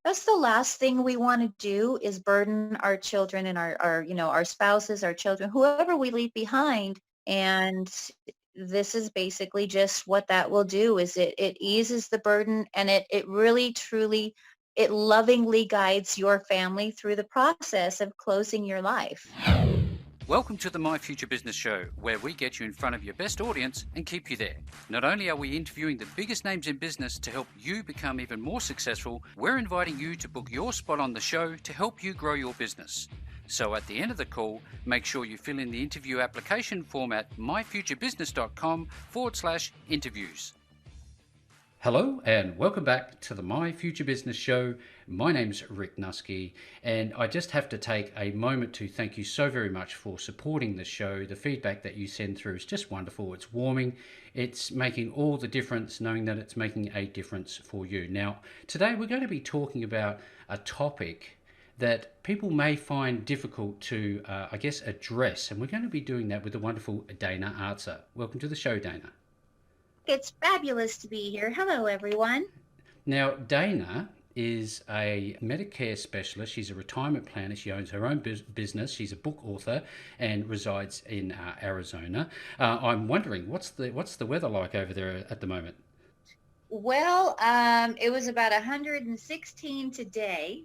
That's the last thing we want to do is burden our children and our spouses, our children, whoever we leave behind. And this is basically just what that will do is it eases the burden, and it really truly it lovingly guides your family through the process of closing your life. Welcome to the My Future Business Show, where we get you in front of your best audience and keep you there. Not only are we interviewing the biggest names in business to help you become even more successful, we're inviting you to book your spot on the show to help you grow your business. So at the end of the call, make sure you fill in the interview application form at myfuturebusiness.com/interviews. Hello and welcome back to the My Future Business Show. My name's Rick Nuske, and I just have to take a moment to thank you so very much for supporting the show. The feedback that you send through is just wonderful. It's warming. It's making all the difference, knowing that it's making a difference for you. Now, today we're going to be talking about a topic that people may find difficult to, address, and we're going to be doing that with the wonderful Dana Artzer. Welcome to the show, Dana. It's fabulous to be here. Hello, everyone. Now, Dana is a Medicare specialist. She's a retirement planner. She owns her own business. She's a book author and resides in Arizona. I'm wondering, what's the weather like over there at the moment? Well, it was about 116 today.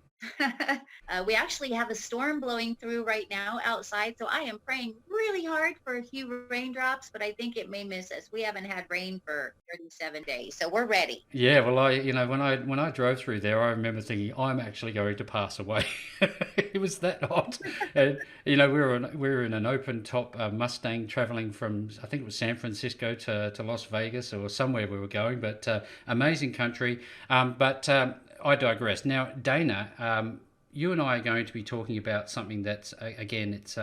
We actually have a storm blowing through right now outside, so I am praying really hard for a few raindrops, but I think it may miss us. We haven't had rain for 37 days, so we're ready. Yeah, well, when I drove through there, I remember thinking I'm actually going to pass away. It was that hot, and we were in an open top Mustang traveling from, I think it was San Francisco to Las Vegas or somewhere we were going, but amazing country. But I digress. Now, Dana, you and I are going to be talking about something that's, again, it's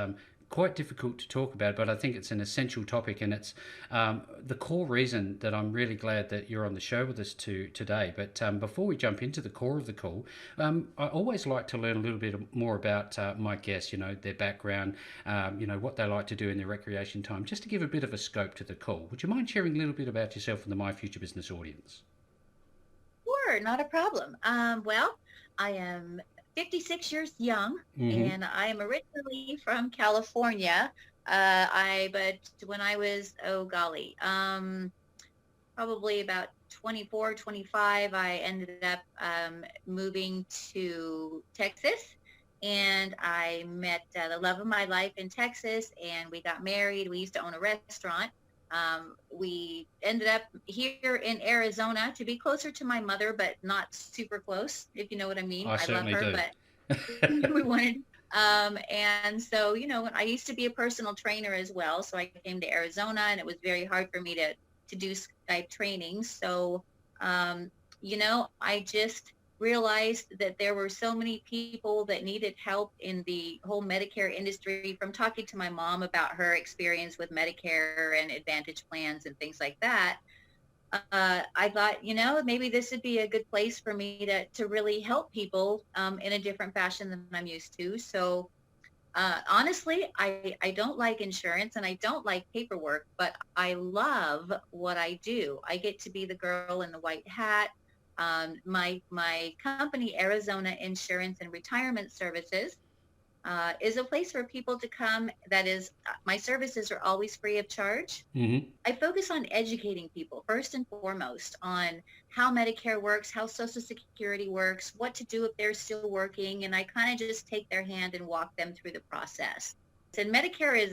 quite difficult to talk about, but I think it's an essential topic, and it's the core reason that I'm really glad that you're on the show with us today. But before we jump into the core of the call, I always like to learn a little bit more about my guests, their background, what they like to do in their recreation time, just to give a bit of a scope to the call. Would you mind sharing a little bit about yourself and the My Future Business audience? Sure, not a problem. Well, I am 56 years young, Mm-hmm. and I am originally from California. But when I was, oh golly, probably about 24, 25, I ended up moving to Texas, and I met the love of my life in Texas, and we got married. We used to own a restaurant. We ended up here in Arizona to be closer to my mother, but not super close, if you know what I mean. I I love certainly her, do. but we wanted, and so, I used to be a personal trainer as well. So I came to Arizona, and it was very hard for me to do Skype training. So, I just realized that there were so many people that needed help in the whole Medicare industry, from talking to my mom about her experience with Medicare and Advantage plans and things like that. I thought, maybe this would be a good place for me to really help people in a different fashion than I'm used to. So honestly, I don't like insurance and I don't like paperwork, but I love what I do. I get to be the girl in the white hat. My company, Arizona Insurance and Retirement Services, is a place for people to come. That is, my services are always free of charge. Mm-hmm. I focus on educating people first and foremost on how Medicare works, how Social Security works, what to do if they're still working, and I kind of just take their hand and walk them through the process. And Medicare is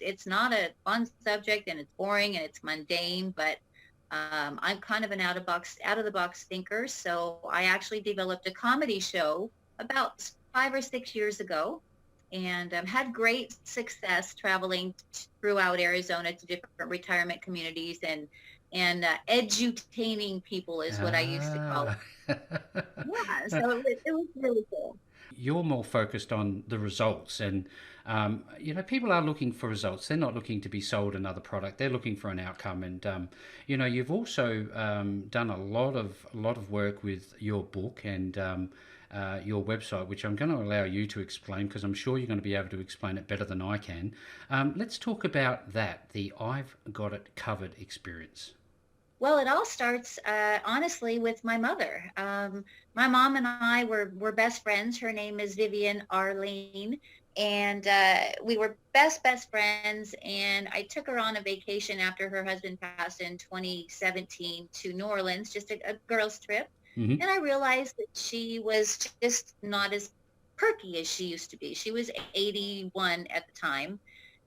it's not a fun subject, and it's boring and it's mundane, but I'm kind of an out of the box thinker. So I actually developed a comedy show about 5 or 6 years ago, and had great success traveling throughout Arizona to different retirement communities and edutaining people is what I used to call Ah. it. Yeah, so it was really cool. You're more focused on the results, and people are looking for results. They're not looking to be sold another product. They're looking for an outcome. And you've also done a lot of work with your book and your website, which I'm going to allow you to explain, because I'm sure you're going to be able to explain it better than I can. Let's talk about that, the I've Got It Covered experience. Well, it all starts honestly with my mother. My mom and I were best friends. Her name is Vivian Arlene, and we were best friends. And I took her on a vacation after her husband passed in 2017 to New Orleans, just a girls' trip. Hmm. And I realized that she was just not as perky as she used to be. She was 81 at the time,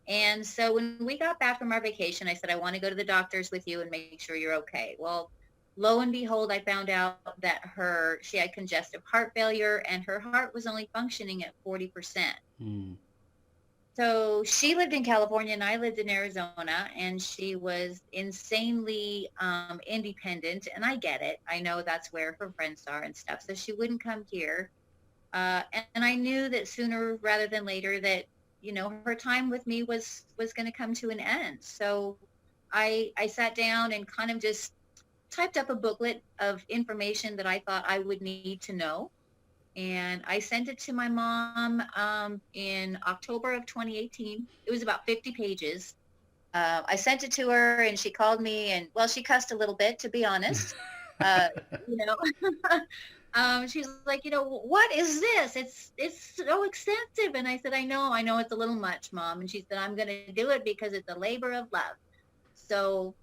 and so when we got back from our vacation, I said, I want to go to the doctors with you and make sure you're okay. Well, lo and behold, I found out that she had congestive heart failure and her heart was only functioning at 40%. Mm. So she lived in California and I lived in Arizona, and she was insanely independent. And I get it. I know that's where her friends are and stuff. So she wouldn't come here. And I knew that sooner rather than later that, her time with me was going to come to an end. So I sat down and kind of just typed up a booklet of information that I thought I would need to know. And I sent it to my mom in October of 2018. It was about 50 pages. I sent it to her and she called me, and well, she cussed a little bit, to be honest. Uh, you know, she's like, what is this? It's so expensive. And I said, I know it's a little much, Mom. And she said, I'm going to do it because it's a labor of love. So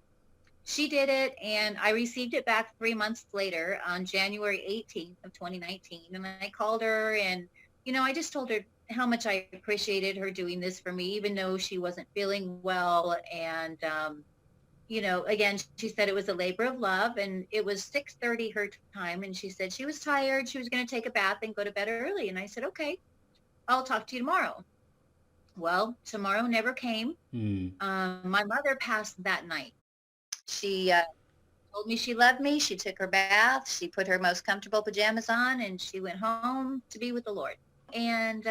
she did it, and I received it back 3 months later on January 18th of 2019. And I called her, and, I just told her how much I appreciated her doing this for me, even though she wasn't feeling well. And, again, she said it was a labor of love, and it was 6:30 her time. And she said she was tired. She was going to take a bath and go to bed early. And I said, okay, I'll talk to you tomorrow. Well, tomorrow never came. Mm. My mother passed that night. She told me she loved me. She took her bath. She put her most comfortable pajamas on, and she went home to be with the Lord. And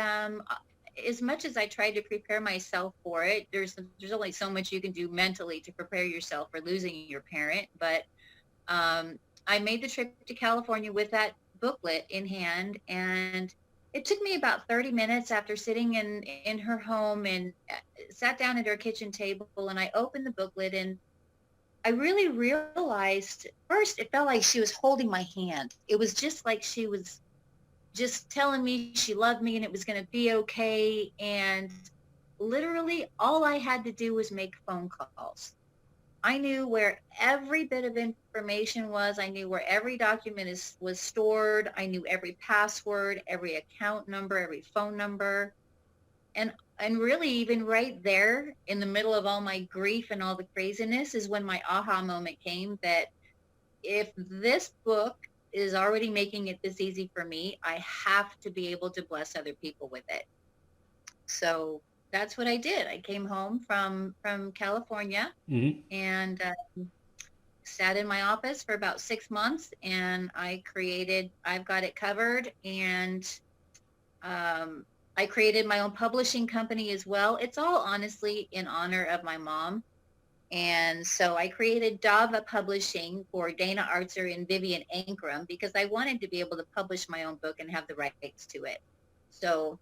as much as I tried to prepare myself for it, there's only so much you can do mentally to prepare yourself for losing your parent. But I made the trip to California with that booklet in hand, and it took me about 30 minutes after sitting in her home, and sat down at her kitchen table, and I opened the booklet, and I really realized first it felt like she was holding my hand. It was just like she was just telling me she loved me and it was going to be okay. And literally all I had to do was make phone calls. I knew where every bit of information was. I knew where every document was stored. I knew every password, every account number, every phone number. And really, even right there in the middle of all my grief and all the craziness is when my aha moment came, that if this book is already making it this easy for me, I have to be able to bless other people with it. So that's what I did. I came home from California, Mm-hmm. and sat in my office for about 6 months, and I've Got It Covered. And I created my own publishing company as well. It's all honestly in honor of my mom. And so I created Dava Publishing for Dana Artzer and Vivian Ankrum because I wanted to be able to publish my own book and have the rights to it. So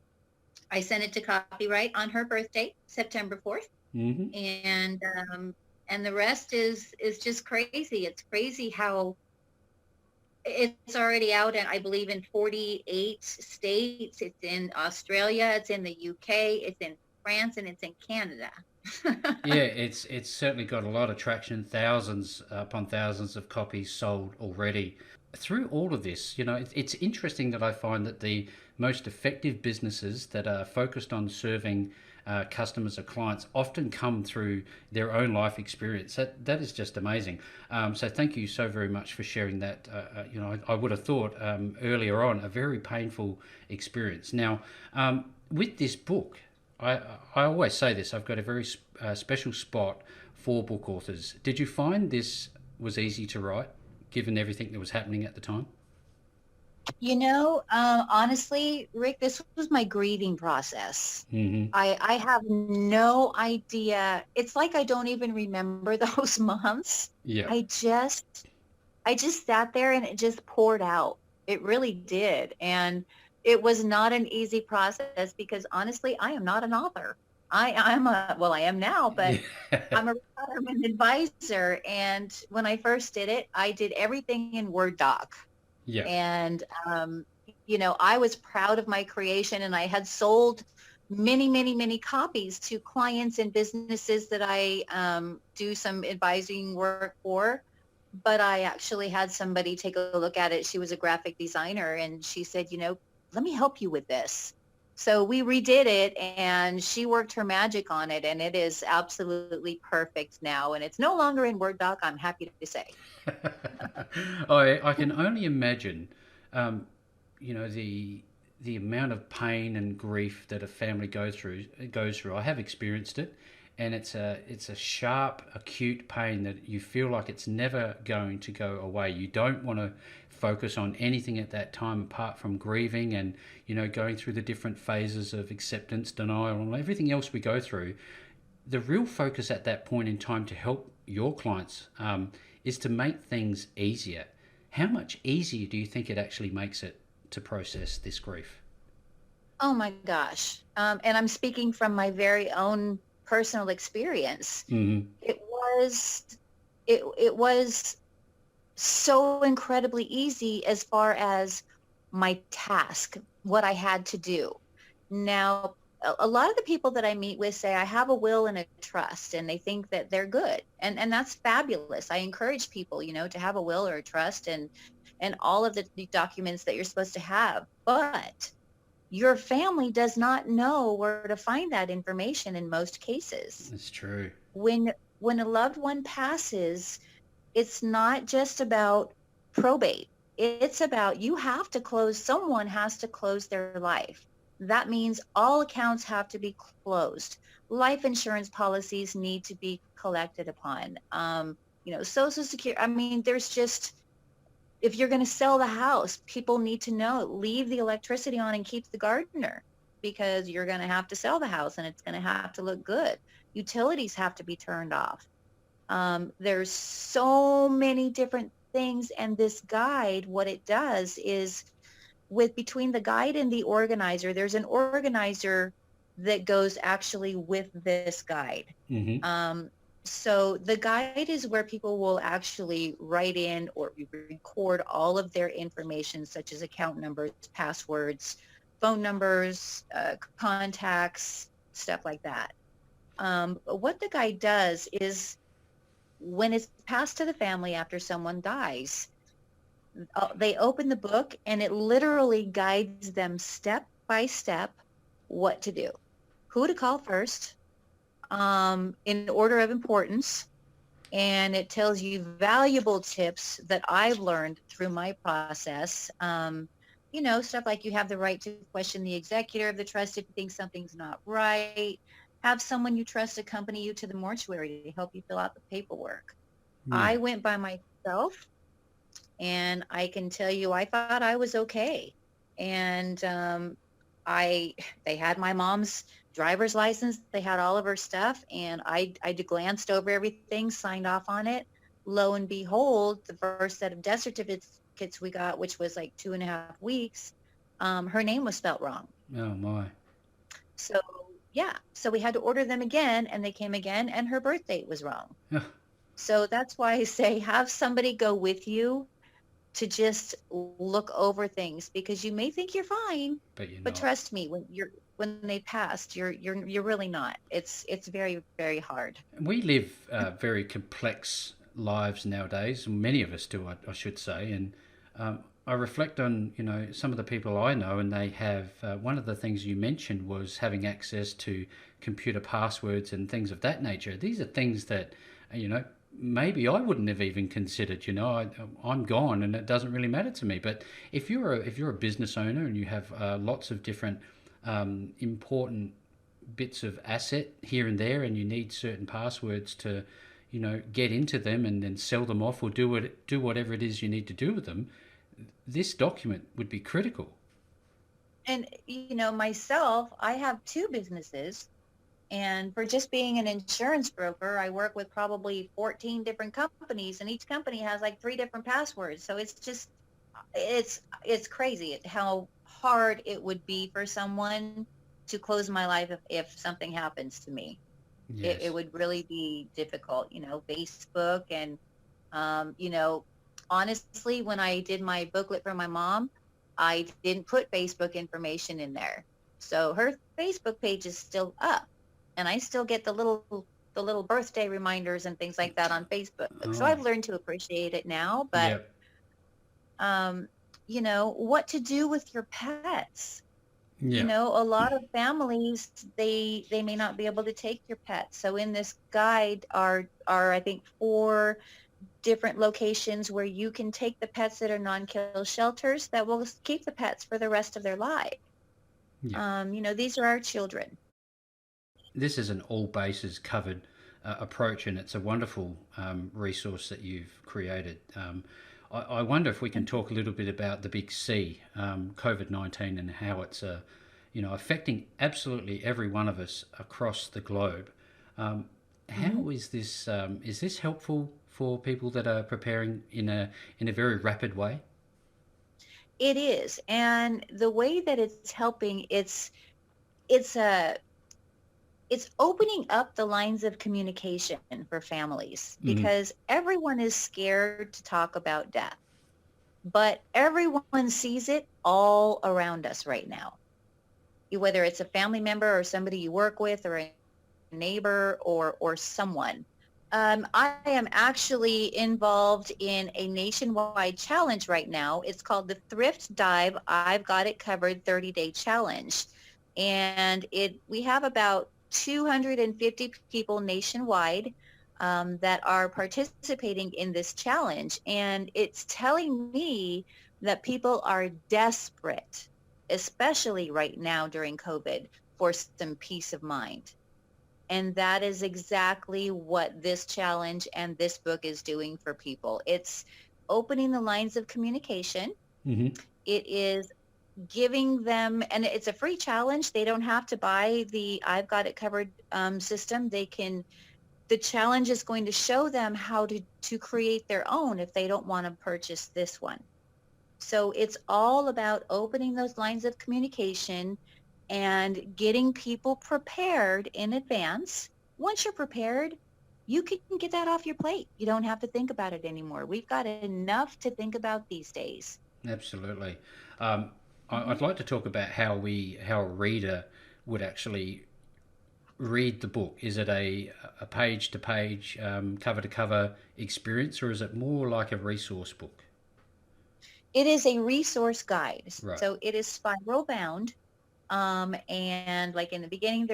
I sent it to copyright on her birthday, September 4th. Mm-hmm. And the rest is just crazy. It's crazy how it's already out, and I believe in 48 states. It's in Australia, it's in the UK, it's in France, and it's in Canada. Yeah, it's certainly got a lot of traction, thousands upon thousands of copies sold already. Through all of this, it's interesting that I find that the most effective businesses that are focused on serving customers or clients often come through their own life experience. That is just amazing. So thank you so very much for sharing that. I would have thought earlier on a very painful experience. Now, with this book, I always say this. I've got a very special spot for book authors. Did you find this was easy to write, given everything that was happening at the time? Honestly, Rick, this was my grieving process. Mm-hmm. I have no idea. It's like I don't even remember those months. Yeah. I just sat there and it just poured out. It really did. And it was not an easy process because honestly, I am not an author. I am now, but Yeah. I'm a retirement advisor. And when I first did it, I did everything in Word doc. Yeah. And, I was proud of my creation, and I had sold many, many, many copies to clients and businesses that I do some advising work for. But I actually had somebody take a look at it. She was a graphic designer, and she said, let me help you with this. So we redid it, and she worked her magic on it, and it is absolutely perfect now. And it's no longer in Word doc, I'm happy to say. I can only imagine, um, the amount of pain and grief that a family goes through. I have experienced it, and it's a sharp, acute pain that you feel like it's never going to go away. You don't want to focus on anything at that time apart from grieving and going through the different phases of acceptance, denial, and everything else we go through. The real focus at that point in time to help your clients is to make things easier. How much easier do you think it actually makes it to process this grief? Oh my gosh. And I'm speaking from my very own personal experience. Hmm. It was it was so incredibly easy as far as my task, what I had to do. Now, a lot of the people that I meet with say I have a will and a trust, and they think that they're good. And that's fabulous. I encourage people, to have a will or a trust, and all of the documents that you're supposed to have. But your family does not know where to find that information in most cases. It's true. When a loved one passes, it's not just about probate. It's about someone has to close their life. That means all accounts have to be closed. Life insurance policies need to be collected upon. Social security. I mean, there's just, if you're going to sell the house, people need to know, leave the electricity on and keep the gardener, because you're going to have to sell the house and it's going to have to look good. Utilities have to be turned off. There's so many different things. And this guide, what it does is, between the guide and the organizer, there's an organizer that goes actually with this guide. Hmm. Um, so the guide is where people will actually write in or record all of their information, such as account numbers, passwords, phone numbers, contacts, stuff like that. What the guide does is, when it's passed to the family after someone dies, they open the book, and it literally guides them step by step what to do, who to call first, in order of importance. And it tells you valuable tips that I've learned through my process. Stuff like, you have the right to question the executor of the trust if you think something's not right. Have someone you trust accompany you to the mortuary to help you fill out the paperwork. Yeah. I went by myself, and I can tell you, I thought I was okay. And I they had my mom's driver's license, they had all of her stuff, and I glanced over everything, signed off on it. Lo and behold, the first set of death certificates we got, which was like 2.5 weeks, her name was spelt wrong. Oh my. So yeah, so we had to order them again, and they came again, and her birth date was wrong. Ugh. So that's why I say, have somebody go with you to just look over things, because you may think you're fine, But you're but not. trust me, when they passed, you're really not. It's very, very hard. We live very complex lives nowadays. Many of us do, I should say. And I reflect on some of the people I know, and they have one of the things you mentioned was having access to computer passwords and things of that nature. These are things that maybe I wouldn't have even considered. I'm gone, and it doesn't really matter to me. But if you're a business owner and you have lots of different important bits of asset here and there, and you need certain passwords to get into them and then sell them off or do whatever it is you need to do with them, this document would be critical. And myself, I have two businesses, and for just being an insurance broker, I work with probably 14 different companies, and each company has like 3 different passwords. So it's crazy how hard it would be for someone to close my life if something happens to me. It Yes. would really be difficult, Facebook. And you know, honestly, when I did my booklet for my mom, I didn't put Facebook information in there. So her Facebook page is still up, and I still get the little birthday reminders and things like that on Facebook. So Oh, I've learned to appreciate it now, but yep. um, what to do with your pets. Yep. A lot of families, they may not be able to take your pets. So in this guide are I think four different locations where you can take the pets that are non-kill shelters that will keep the pets for the rest of their life. Yep. These are our children. This is an all bases covered approach, and it's a wonderful resource that you've created. I wonder if we can talk a little bit about the big C, COVID-19, and how it's affecting absolutely every one of us across the globe. Um, Mhm. how is this helpful for people that are preparing in a very rapid way? It is. And the way that it's helping, it's a it's opening up the lines of communication for families Mm, because everyone is scared to talk about death, but everyone sees it all around us right now. Whether it's a family member or somebody you work with or a neighbor or someone. I am actually involved in a nationwide challenge right now. It's called the Thrift Dive I've Got It Covered 30-day challenge. And we have about 250 people nationwide that are participating in this challenge. And it's telling me that people are desperate, especially right now during COVID, for some peace of mind. And that is exactly what this challenge and this book is doing for people. It's opening the lines of communication. hmm It is giving them, and it's a free challenge. They don't have to buy the I've Got It Covered system. The challenge is going to show them how to create their own if they don't want to purchase this one. So it's all about opening those lines of communication and getting people prepared in advance. Once you're prepared, you can get that off your plate. You don't have to think about it anymore. We've got enough to think about these days. Absolutely. Um, Mhm. I'd like to talk about how a reader would actually read the book. Is it a page to page, cover to cover experience, or is it more like a resource book? It is a resource guide. Right. So it is spiral bound. And like in the beginning,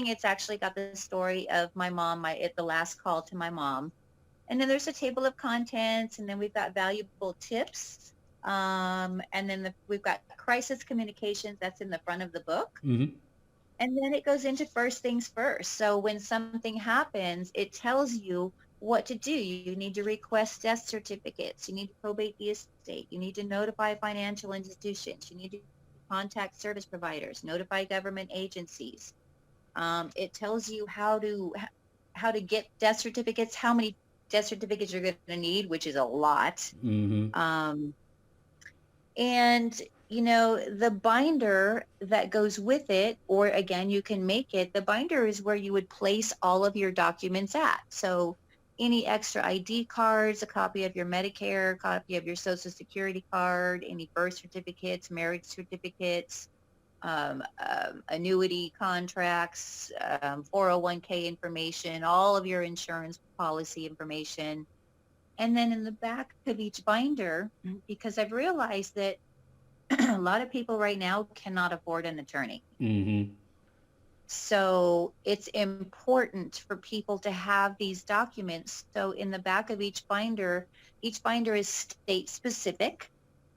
it's actually got the story of my mom, the last call to my mom. And then there's a table of contents, and then we've got valuable tips. And then we've got crisis communications that's in the front of the book. hmm And then it goes into first things first. So when something happens, it tells you what to do. You need to request death certificates. You need to probate the estate. You need to notify financial institutions. You need to contact service providers, notify government agencies. It tells you how to get death certificates, how many death certificates you're going to need, which is a lot. hmm Um, and the binder that goes with it, or again, you can make it, the binder is where you would place all of your documents at. So any extra ID cards, a copy of your Medicare, a copy of your Social Security card, any birth certificates, marriage certificates, annuity contracts, 401k information, all of your insurance policy information. And then in the back of each binder, because I've realized that a lot of people right now cannot afford an attorney. hmm So it's important for people to have these documents. So in the back of each binder is state specific.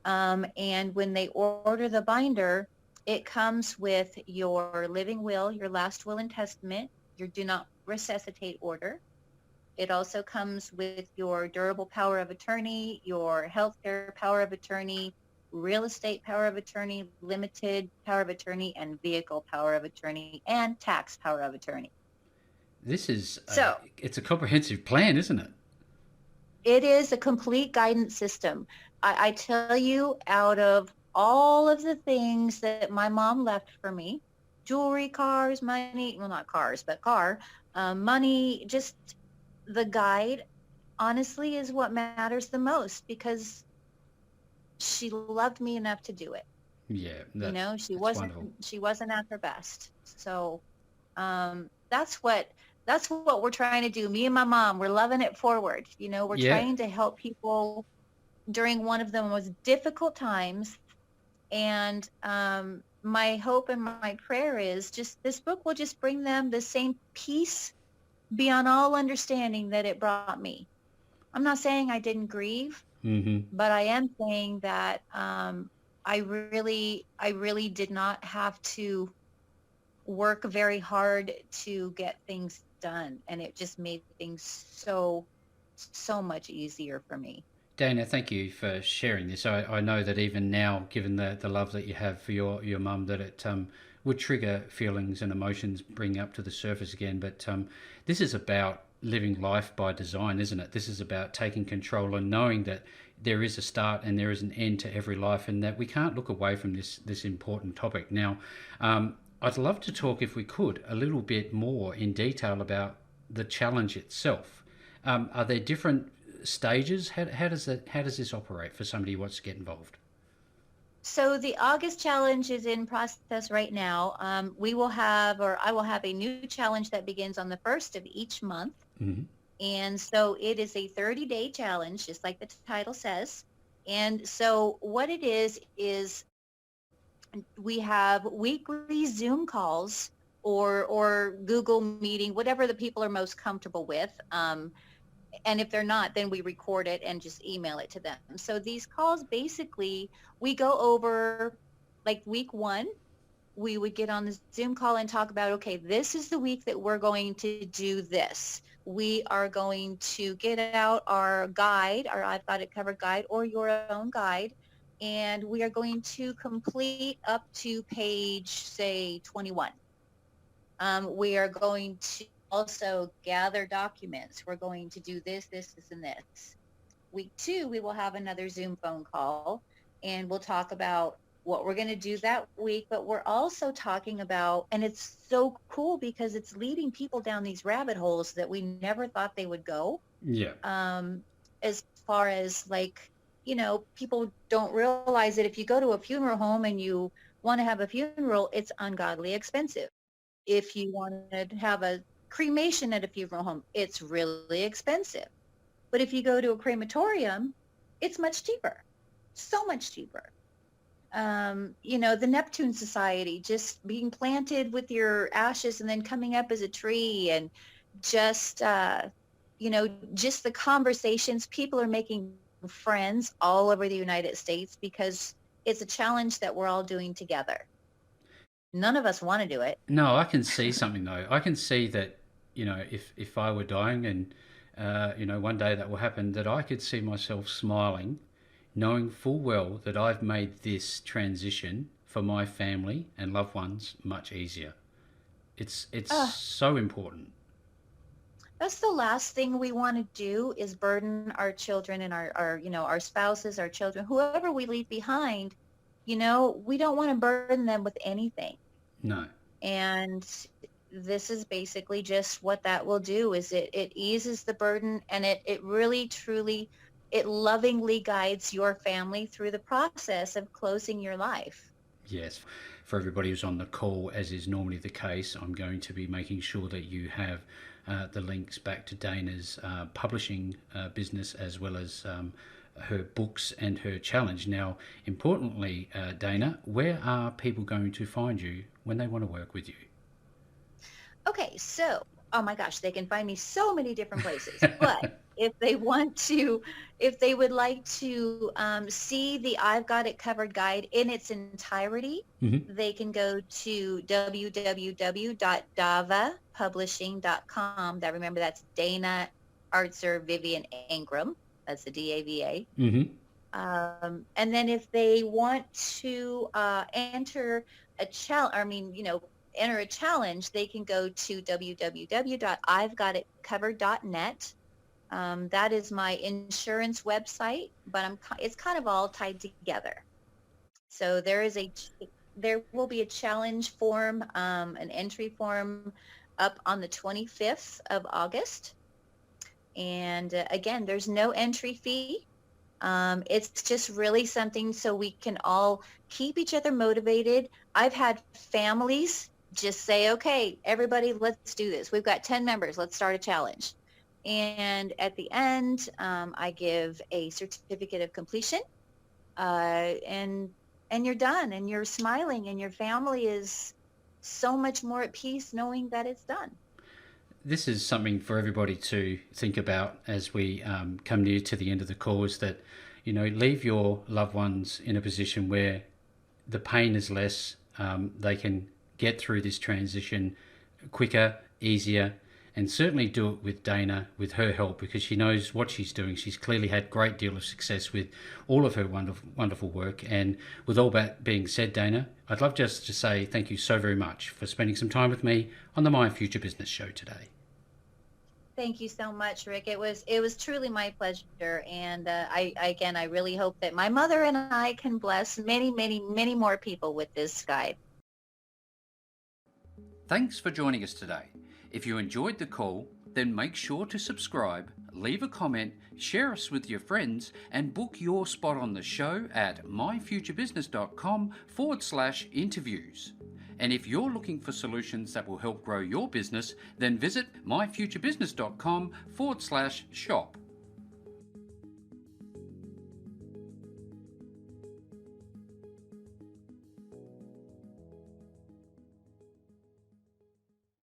And when they order the binder, it comes with your living will, your last will and testament, your do not resuscitate order. It also comes with your durable power of attorney, your healthcare power of attorney, real estate power of attorney, limited power of attorney, and vehicle power of attorney, and tax power of attorney. So It's a comprehensive plan, isn't it? it is a complete guidance system. I tell you, out of all of the things that my mom left for me, jewelry, cars, money, well, not cars, but money, just the guide, honestly, is what matters the most because she loved me enough to do it. Yeah, You know, that's wonderful. she wasn't at her best. So that's what we're trying to do. Me and my mom, we're loving it forward. You know, we're Yeah, trying to help people during one of the most difficult times. And my hope and my prayer is just this book will just bring them the same peace beyond all understanding that it brought me. I'm not saying I didn't grieve, hmm, but I am saying that I really did not have to work very hard to get things done, and it just made things so much easier for me. Dana, thank you for sharing this. I know that even now, given the love that you have for your mum, that it would trigger feelings and emotions bring up to the surface again. But this is about living life by design, isn't it? This is about taking control and knowing that there is a start and there is an end to every life, and that we can't look away from this important topic. Now, I'd love to talk, if we could, a little bit more in detail about the challenge itself. Are there different stages? How does this operate for somebody who wants to get involved? So the August challenge is in process right now. We will have, or I will have a new challenge that begins on the first of each month. Mm-hmm. And so it is a 30-day challenge, just like the title says. And so what it is we have weekly Zoom calls or Google meeting, whatever the people are most comfortable with. And if they're not, then we record it and just email it to them. So these calls, basically, we go over, like, week one, we would get on the Zoom call and talk about, okay, this is the week that we're going to do this. We are going to get out our guide, our I've Got It Covered guide, or your own guide, and we are going to complete up to page, say, 21. We are going to also gather documents. We're going to do this, and this. Week two, we will have another Zoom phone call, and we'll talk about what we're going to do that week. But we're also talking about, and it's so cool because it's leading people down these rabbit holes that we never thought they would go. Yeah. As far as, like, people don't realize that if you go to a funeral home and you want to have a funeral, it's ungodly expensive. If you want to have a cremation at a funeral home, it's really expensive. But if you go to a crematorium, it's much cheaper, so much cheaper. The Neptune Society, just being planted with your ashes and then coming up as a tree, and just, just the conversations. People are making friends all over the United States because it's a challenge that we're all doing together. None of us want to do it. No, I can see something though. I can see that, if I were dying and one day that will happen, that I could see myself smiling, knowing full well that I've made this transition for my family and loved ones much easier. It's Uh, so important. that's the last thing we want to do, is burden our children and our spouses, our children, whoever we leave behind. We don't want to burden them with anything. No. And this is basically just what that will do, is it eases the burden, and it really, truly, it lovingly guides your family through the process of closing your life. Yes. For everybody who's on the call, as is normally the case, I'm going to be making sure that you have the links back to Dana's publishing business, as well as her books and her challenge. Now, importantly, Dana, where are people going to find you when they want to work with you? Okay, so, oh my gosh, they can find me so many different places. But if they want to, if they would like to see the I've Got It Covered guide in its entirety, Mm-hmm. they can go to www.davapublishing.com. Remember, that's Dana Artzer Vivian Ingram. That's the DAVA. Mm-hmm. And then if they want to enter a challenge, enter a challenge, they can go to www.ivegotitcovered.net. That is my insurance website, but it's kind of all tied together. So there is there will be a challenge form, an entry form up on the 25th of August. And again, there's no entry fee. It's just really something so we can all keep each other motivated. I've had families just say, okay, everybody, let's do this. We've got 10 members. Let's start a challenge. And at the end, I give a certificate of completion, and you're done, and you're smiling, and your family is so much more at peace knowing that it's done. This is something for everybody to think about as we come near to the end of the call, is that, leave your loved ones in a position where the pain is less. They can get through this transition quicker, easier, and certainly do it with Dana, with her help, because she knows what she's doing. She's clearly had a great deal of success with all of her wonderful work. And with all that being said, Dana, I'd love just to say thank you so very much for spending some time with me on the My Future Business show today. Thank you so much, Rick. It was truly my pleasure. And I really hope that my mother and I can bless many, many, many more people with this guide. Thanks for joining us today. If you enjoyed the call, then make sure to subscribe, leave a comment, share us with your friends, and book your spot on the show at myfuturebusiness.com/interviews. And if you're looking for solutions that will help grow your business, then visit myfuturebusiness.com/shop.